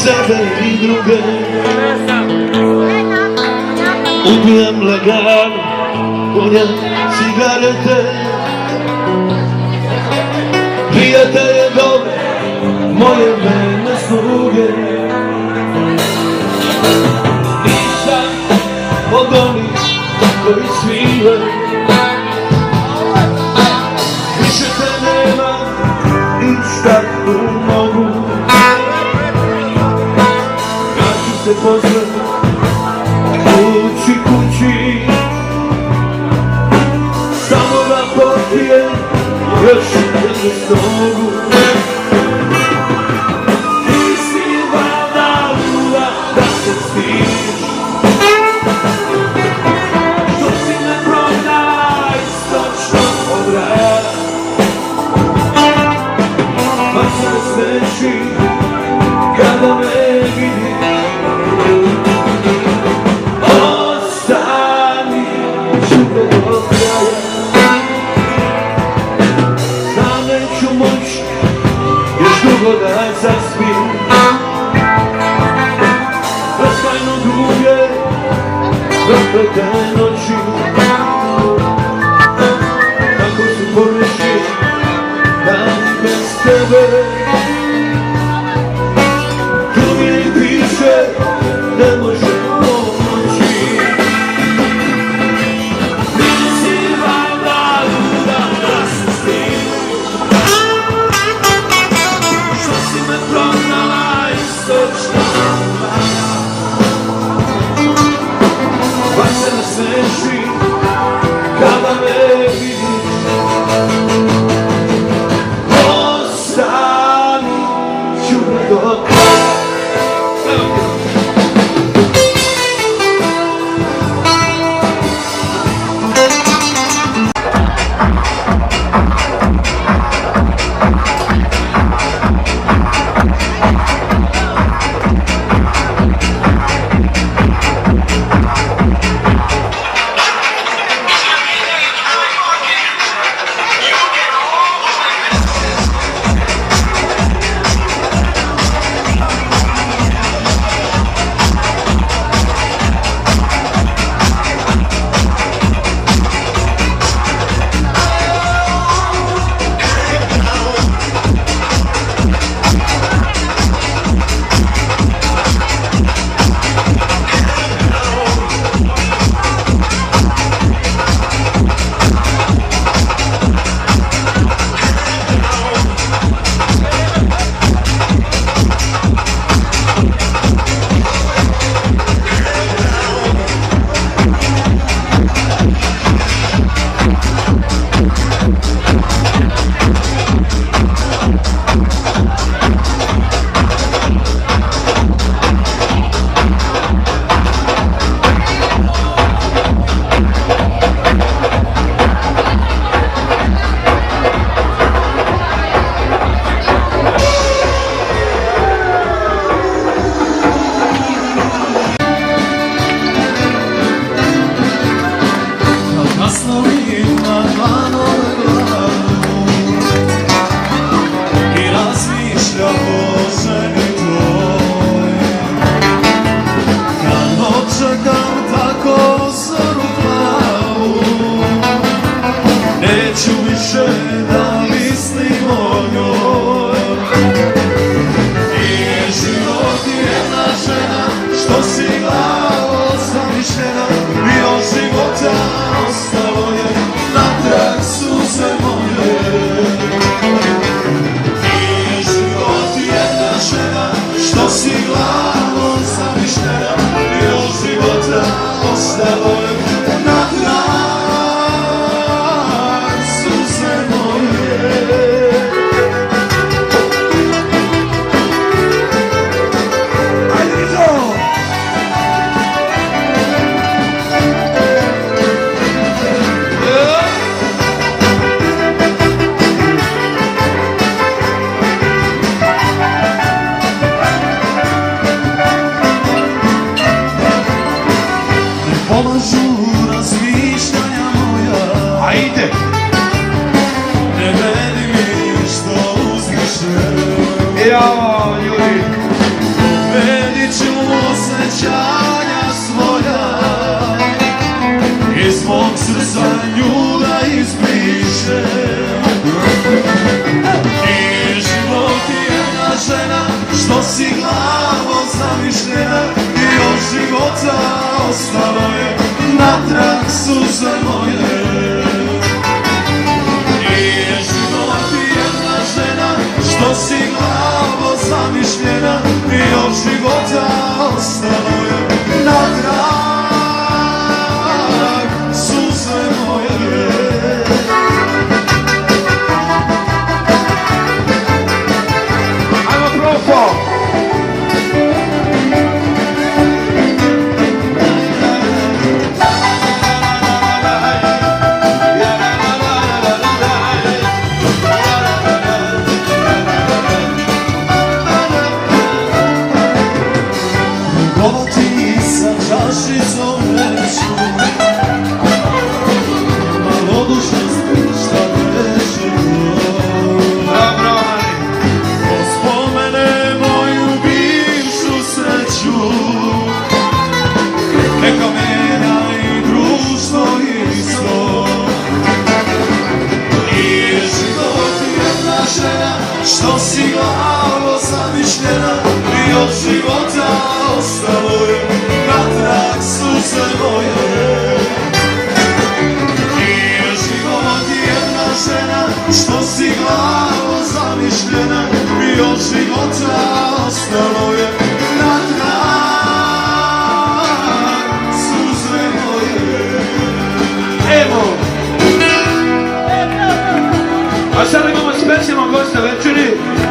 sebe i druge. Ubijam lagano, punjam cigarete. Prijatelje dobre, moje mene sluge. Nisam od onih koji svile. Više te nema i šta tu mogu. Ja ću se posle kući kući, samo da popijem još jednu stogu. Ti si valjda luda da se stiš, što si me prodala istočnog od raja. Pa se ne smeši kada me vidiš. Ostani čudo do kraja. Znam neću moći još dugo da zaspim. Beskrajno duge zaplete noći. Kako su poruši dan bez tebe. Tu mi piše ne može pomoći. Nisi valjda luda da se stiš, što si me prognala istočnog raja. Pa se nasmeši kada me vidiš. Ostani čudo do kraja. Ja, ljudi, što si glavo zamišljena i od života ostalo je natrag suze moje. Nije život jedna žena, što si glavo zamišljena i od života ostalo je natrag suze moje. Evo! A sada imamo specijalnog gosta večeri.